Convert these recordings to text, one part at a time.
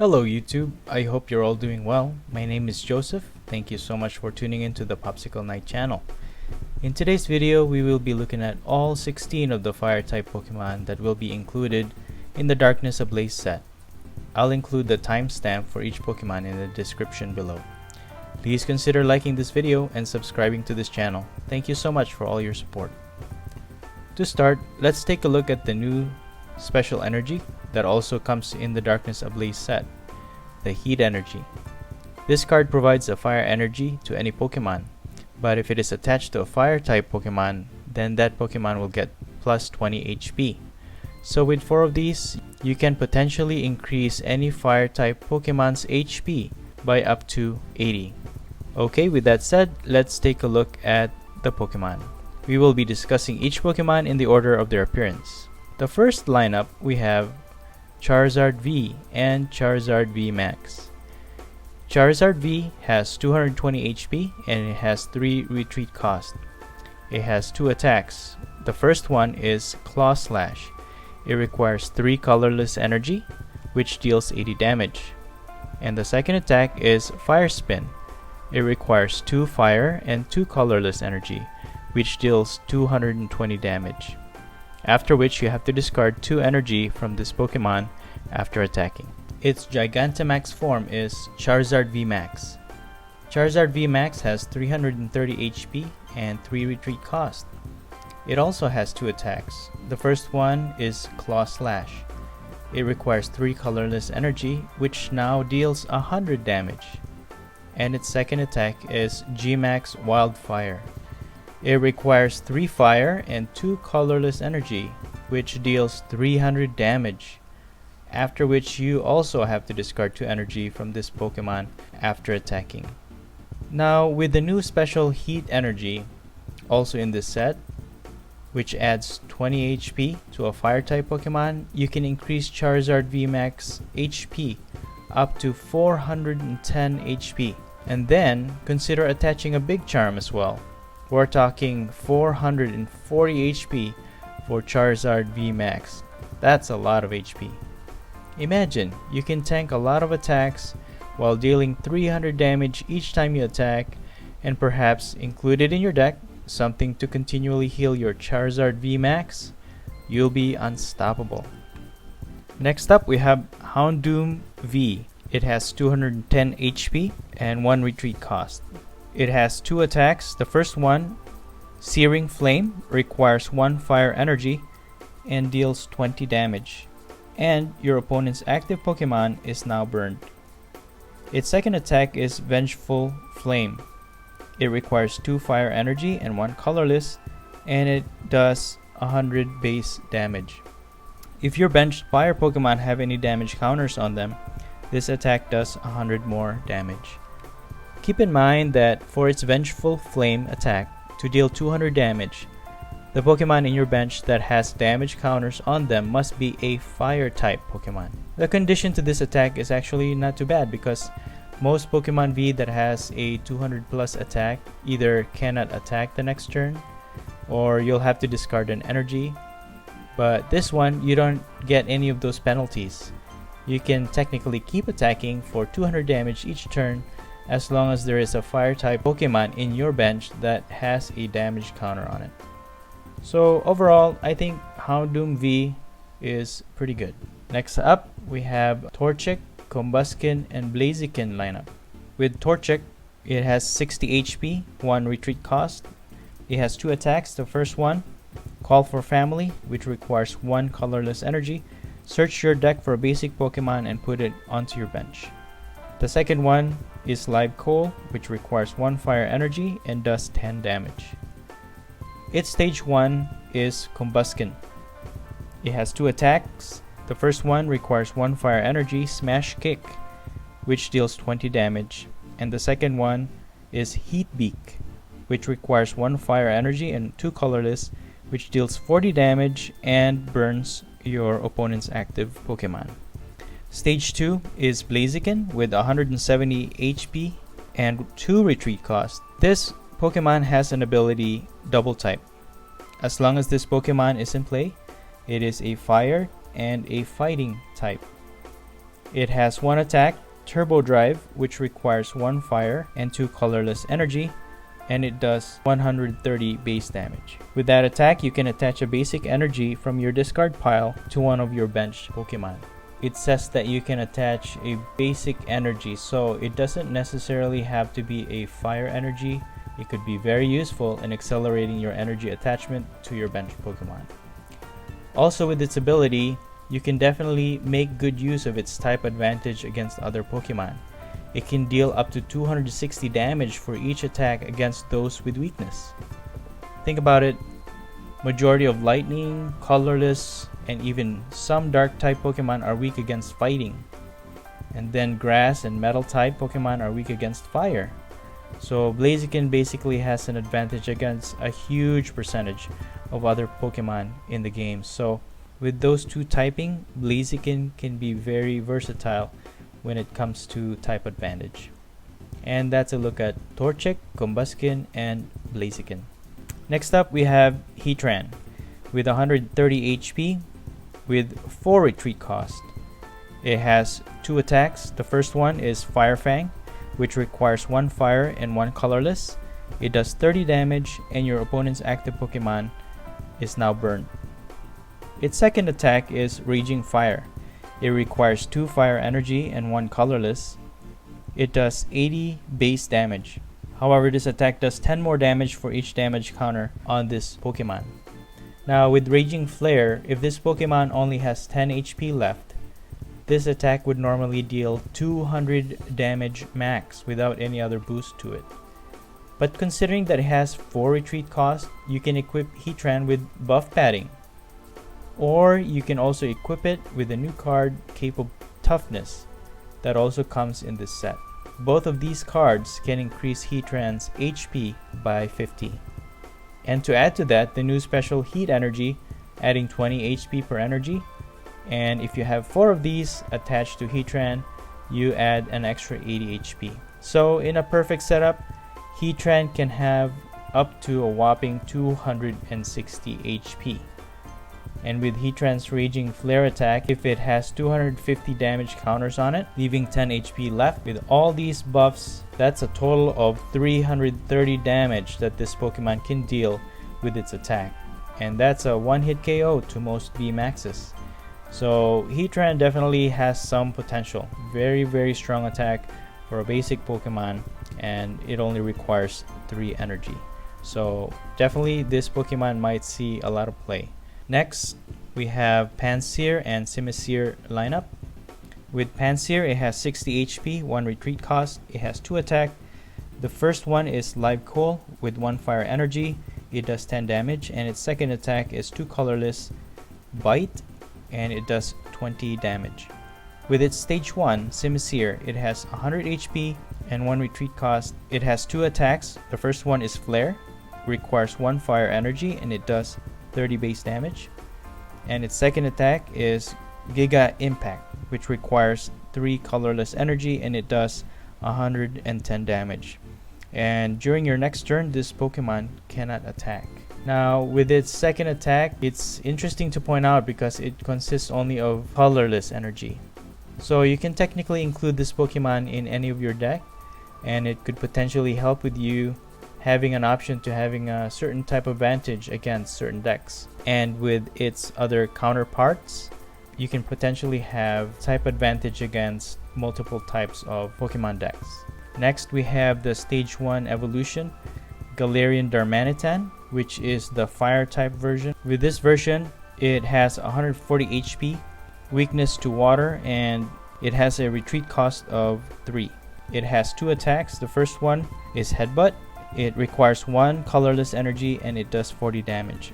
Hello YouTube, I hope you're all doing well. My name is Joseph. Thank you so much for tuning into the Popsicle Night channel. In today's video, we will be looking at all 16 of the fire type Pokemon that will be included in the Darkness Ablaze set. I'll include the timestamp for each Pokemon in the description below. Please consider liking this video and subscribing to this channel. Thank you so much for all your support. To start, let's take a look at the new special energy that also comes in the Darkness Ablaze set, the Heat Energy. This card provides a fire energy to any Pokemon, but if it is attached to a fire type Pokemon, then that Pokemon will get plus 20 HP. So with 4 of these, you can potentially increase any fire type Pokemon's HP by up to 80. Okay, with that said, let's take a look at the Pokemon. We will be discussing each Pokemon in the order of their appearance. The first lineup, we have Charizard V and Charizard VMAX. Charizard V has 220 HP and it has 3 retreat cost. It has 2 attacks. The first one is Claw Slash. It requires 3 colorless energy, which deals 80 damage. And the second attack is Fire Spin. It requires 2 fire and 2 colorless energy, which deals 220 damage. After which you have to discard 2 energy from this Pokemon after attacking. Its Gigantamax form is Charizard VMAX. Charizard VMAX has 330 HP and 3 retreat cost. It also has 2 attacks. The first one is Claw Slash. It requires 3 colorless energy, which now deals 100 damage. And its second attack is G-Max Wildfire. It requires 3 fire and 2 colorless energy, which deals 300 damage. After which you also have to discard 2 energy from this Pokemon after attacking. Now with the new special Heat Energy, also in this set, which adds 20 HP to a fire type Pokemon, you can increase Charizard VMAX HP up to 410 HP. And then consider attaching a big charm as well. We're talking 440 HP for Charizard VMAX. That's a lot of HP. Imagine, you can tank a lot of attacks while dealing 300 damage each time you attack, and perhaps included in your deck something to continually heal your Charizard VMAX. You'll be unstoppable. Next up we have Houndoom V. It has 210 HP and 1 retreat cost. It has 2 attacks. The first one, Searing Flame, requires 1 fire energy and deals 20 damage. And your opponent's active Pokemon is now burned. Its second attack is Vengeful Flame. It requires 2 fire energy and 1 colorless, and it does 100 base damage. If your benched fire Pokemon have any damage counters on them, this attack does 100 more damage. Keep in mind that for its Vengeful Flame attack to deal 200 damage, the Pokemon in your bench that has damage counters on them must be a fire type Pokemon. The condition to this attack is actually not too bad because most Pokemon V that has a 200 plus attack either cannot attack the next turn or you'll have to discard an energy. But this one, you don't get any of those penalties. You can technically keep attacking for 200 damage each turn as long as there is a fire type Pokemon in your bench that has a damage counter on it. So overall, I think Houndoom V is pretty good. Next up, we have Torchic, Combusken, and Blaziken lineup. With Torchic, it has 60 HP, 1 retreat cost. It has 2 attacks. The first one, Call for Family, which requires 1 colorless energy. Search your deck for a basic Pokemon and put it onto your bench. The second one is Live Coal, which requires 1 fire energy and does 10 damage. Its stage 1 is Combusken. It has 2 attacks. The first one requires 1 fire energy, Smash Kick, which deals 20 damage. And the second one is Heat Beak, which requires 1 fire energy and 2 colorless, which deals 40 damage and burns your opponent's active Pokemon. Stage 2 is Blaziken with 170 HP and 2 retreat cost. This Pokemon has an ability Double Type. As long as this Pokemon is in play, it is a fire and a fighting type. It has one attack, Turbo Drive, which requires 1 fire and 2 colorless energy, and it does 130 base damage. With that attack, you can attach a basic energy from your discard pile to one of your benched Pokemon. It says that you can attach a basic energy, so it doesn't necessarily have to be a fire energy. It could be very useful in accelerating your energy attachment to your benched Pokemon. Also, with its ability, you can definitely make good use of its type advantage against other Pokemon. It can deal up to 260 damage for each attack against those with weakness. Think about it, majority of lightning, colorless, and even some dark type Pokemon are weak against fighting. And then grass and metal type Pokemon are weak against fire. So Blaziken basically has an advantage against a huge percentage of other Pokemon in the game. So with those two typing, Blaziken can be very versatile when it comes to type advantage. And that's a look at Torchic, Combusken, and Blaziken. Next up we have Heatran with 130 HP with 4 retreat cost. It has 2 attacks. The first one is Fire Fang, which requires 1 fire and 1 colorless. It does 30 damage and your opponent's active Pokemon is now burned. Its second attack is Raging Fire. It requires 2 fire energy and 1 colorless. It does 80 base damage. However, this attack does 10 more damage for each damage counter on this Pokemon. Now with Raging Flare, if this Pokemon only has 10 HP left, this attack would normally deal 200 damage max without any other boost to it. But considering that it has 4 retreat cost, you can equip Heatran with buff padding. Or you can also equip it with a new card, Cape of Toughness, that also comes in this set. Both of these cards can increase Heatran's HP by 50. And to add to that, the new special Heat Energy, adding 20 HP per energy. And if you have 4 of these attached to Heatran, you add an extra 80 HP. So in a perfect setup, Heatran can have up to a whopping 260 HP. And with Heatran's Raging Flare attack, if it has 250 damage counters on it, leaving 10 HP left, with all these buffs, that's a total of 330 damage that this Pokemon can deal with its attack. And that's a one-hit KO to most VMAXs. So Heatran definitely has some potential. Very strong attack for a basic Pokemon, and it only requires 3 energy. So definitely this Pokemon might see a lot of play. Next, we have Pansear and Simisear lineup. With Pansear, it has 60 HP, 1 retreat cost. It has 2 attack. The first one is Live Coal with 1 fire energy. It does 10 damage, and its second attack is 2 colorless Bite, and it does 20 damage. With its stage 1, Simisear, it has 100 HP and 1 retreat cost. It has 2 attacks. The first one is Flare, requires 1 fire energy, and it does 30 base damage. And its second attack is Giga Impact, which requires 3 colorless energy, and it does 110 damage. And during your next turn, this Pokemon cannot attack. Now with its second attack, it's interesting to point out because it consists only of colorless energy. So you can technically include this Pokemon in any of your deck, and it could potentially help with you having an option to having a certain type of advantage against certain decks. And with its other counterparts, you can potentially have type advantage against multiple types of Pokemon decks. Next, we have the stage 1 evolution, Galarian Darmantian, which is the fire type version. With this version, it has 140 HP, weakness to water, and it has a retreat cost of 3. It has 2 attacks. The first one is Headbutt. It requires 1 colorless energy, and it does 40 damage.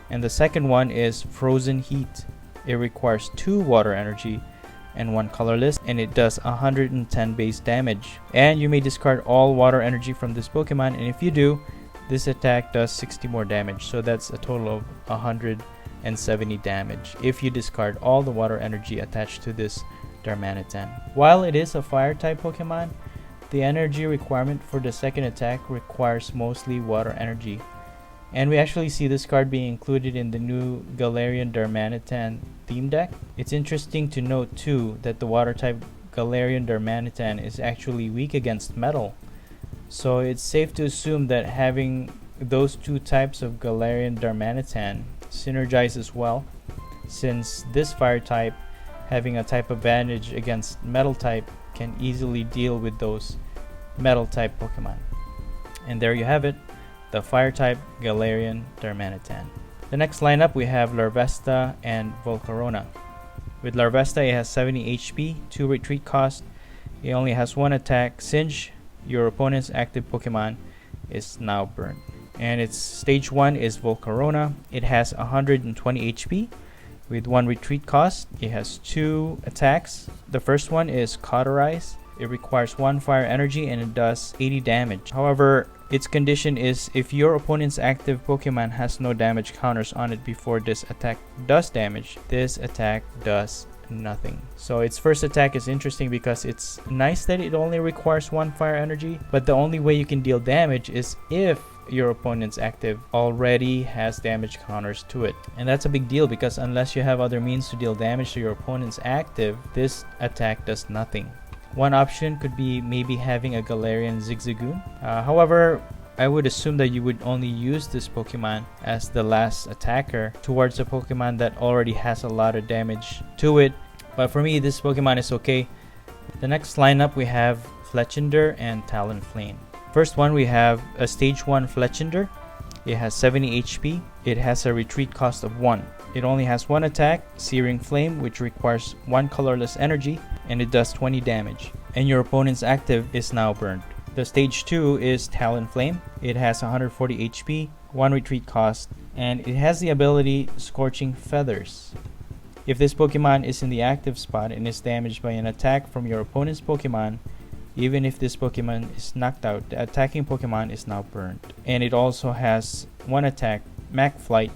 And the second one is Frozen Heat. It requires 2 water energy and 1 colorless, and it does 110 base damage. And you may discard all water energy from this Pokemon, and if you do, this attack does 60 more damage. So that's a total of 170 damage if you discard all the water energy attached to this Darmanitan. While it is a fire type Pokemon, the energy requirement for the second attack requires mostly water energy. And we actually see this card being included in the new Galarian Darmantian theme deck. It's interesting to note too that the water type Galarian Darmantian is actually weak against metal. So it's safe to assume that having those two types of Galarian Darmantian synergizes well, since this fire type having a type advantage against metal type can easily deal with those metal type Pokemon. And there you have it, the fire type Galarian Darmanitan. The next lineup we have Larvesta and Volcarona. With Larvesta, it has 70 HP, 2 retreat cost, it only has 1 attack. Singe, your opponent's active Pokemon is now burned. And its stage 1 is Volcarona. It has 120 HP with 1 retreat cost. It has 2 attacks. The first one is Cauterize. It requires 1 fire energy and it does 80 damage. However, its condition is if your opponent's active Pokemon has no damage counters on it before this attack does damage, this attack does nothing. So its first attack is interesting because it's nice that it only requires 1 fire energy, but the only way you can deal damage is if your opponent's active already has damage counters to it. And that's a big deal because unless you have other means to deal damage to your opponent's active, this attack does nothing. One option could be maybe having a Galarian Zigzagoon. However, I would assume that you would only use this Pokemon as the last attacker towards a Pokemon that already has a lot of damage to it. But for me, this Pokemon is okay. The next lineup we have Fletchinder and Talonflame. First one we have a stage 1 Fletchinder. It has 70 HP. It has a retreat cost of 1. It only has 1 attack, Searing Flame, which requires 1 colorless energy, and it does 20 damage. And your opponent's active is now burned. The stage 2 is Talonflame. It has 140 HP, 1 retreat cost, and it has the ability Scorching Feathers. If this Pokemon is in the active spot and is damaged by an attack from your opponent's Pokemon, even if this Pokemon is knocked out, the attacking Pokemon is now burned. And it also has 1 attack, Mach Flight,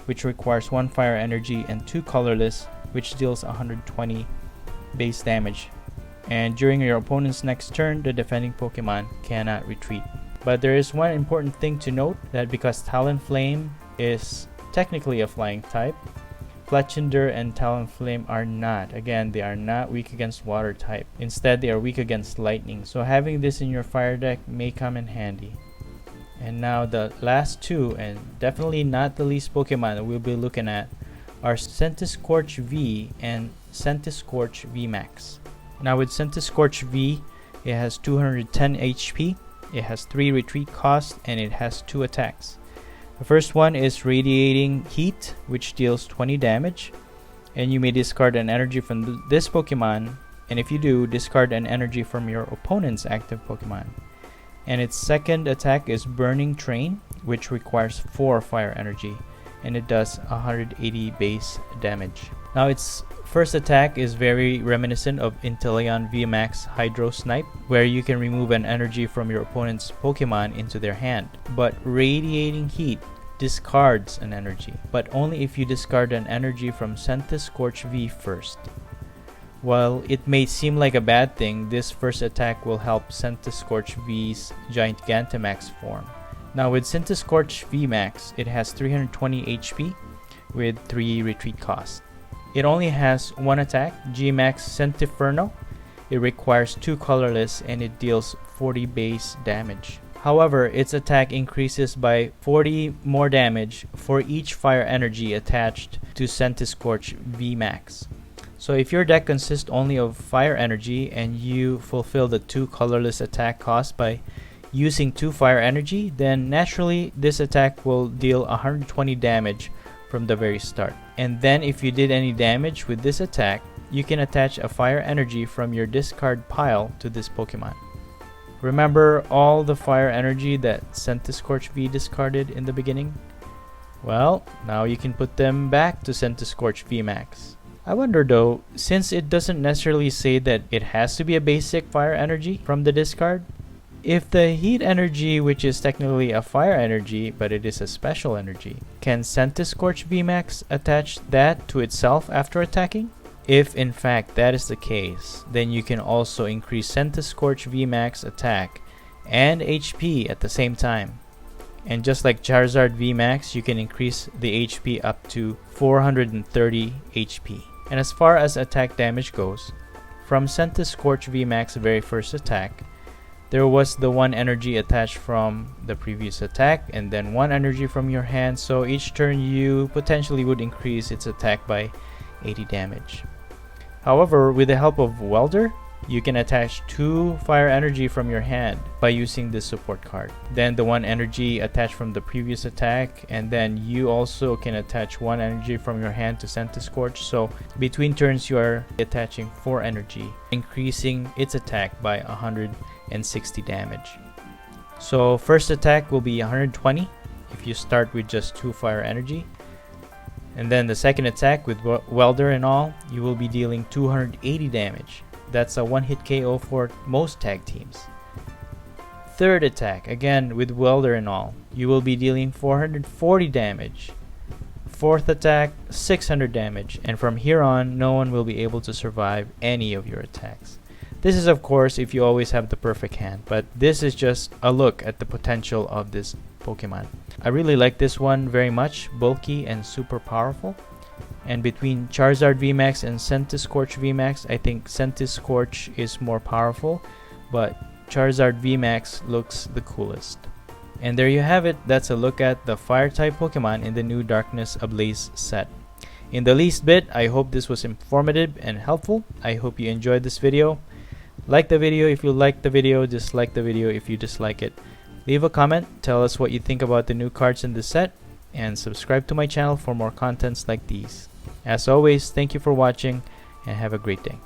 which requires 1 fire energy and 2 colorless, which deals 120 base damage. And during your opponent's next turn, the defending Pokemon cannot retreat. But there is one important thing to note, that because Talonflame is technically a flying type, Fletchinder and Talonflame are not. Again, they are not weak against water type. Instead, they are weak against lightning. So having this in your fire deck may come in handy. And now the last two, and definitely not the least Pokemon that we'll be looking at, are Centiskorch V and Centiskorch VMAX. Now with Centiskorch V, it has 210 HP, it has 3 retreat cost, and it has 2 attacks. The first one is Radiating Heat, which deals 20 damage, and you may discard an energy from this Pokemon, and if you do, discard an energy from your opponent's active Pokemon. And its second attack is Burning Train, which requires 4 fire energy, and it does 180 base damage. Now its first attack is very reminiscent of Inteleon VMAX Hydro Snipe, where you can remove an energy from your opponent's Pokemon into their hand. But Radiating Heat discards an energy, but only if you discard an energy from Centiskorch V first. While it may seem like a bad thing, this first attack will help Centiskorch V's Giant Gigantamax form. Now with Centiskorch VMAX, it has 320 HP with 3 retreat cost. It only has 1 attack, G-Max Centiferno. It requires 2 colorless and it deals 40 base damage. However, its attack increases by 40 more damage for each fire energy attached to Centiskorch VMAX. So if your deck consists only of fire energy and you fulfill the 2 colorless attack cost by using 2 fire energy, then naturally this attack will deal 120 damage from the very start. And then if you did any damage with this attack, you can attach a fire energy from your discard pile to this Pokemon. Remember all the fire energy that Centiskorch V discarded in the beginning? Well, now you can put them back to Centiskorch VMAX. I wonder though, since it doesn't necessarily say that it has to be a basic fire energy from the discard, if the heat energy, which is technically a fire energy but it is a special energy, can Centiskorch VMAX attach that to itself after attacking? If in fact that is the case, then you can also increase Centiskorch VMAX attack and HP at the same time. And just like Charizard VMAX, you can increase the HP up to 430 HP. And as far as attack damage goes, from Centiskorch VMAX's very first attack, there was the 1 energy attached from the previous attack and then 1 energy from your hand, so each turn you potentially would increase its attack by 80 damage. However, with the help of Welder, you can attach 2 fire energy from your hand by using this support card. Then the 1 energy attached from the previous attack, and then you also can attach 1 energy from your hand to Centiskorch, so between turns you are attaching 4 energy, increasing its attack by 160 damage. So first attack will be 120 if you start with just 2 fire energy. And then the second attack with Welder and all, you will be dealing 280 damage. That's a 1-hit KO for most tag teams. Third attack, again with Welder and all, you will be dealing 440 damage. Fourth attack, 600 damage. And from here on, no one will be able to survive any of your attacks. This is of course if you always have the perfect hand, but this is just a look at the potential of this Pokemon. I really like this one very much, bulky and super powerful. And between Charizard VMAX and Centiskorch VMAX, I think Centiskorch is more powerful, but Charizard VMAX looks the coolest. And there you have it, that's a look at the Fire-type Pokemon in the new Darkness Ablaze set. In the least bit, I hope this was informative and helpful. I hope you enjoyed this video. Like the video if you liked the video, dislike the video if you dislike it. Leave a comment, tell us what you think about the new cards in the set, and subscribe to my channel for more contents like these. As always, thank you for watching and have a great day.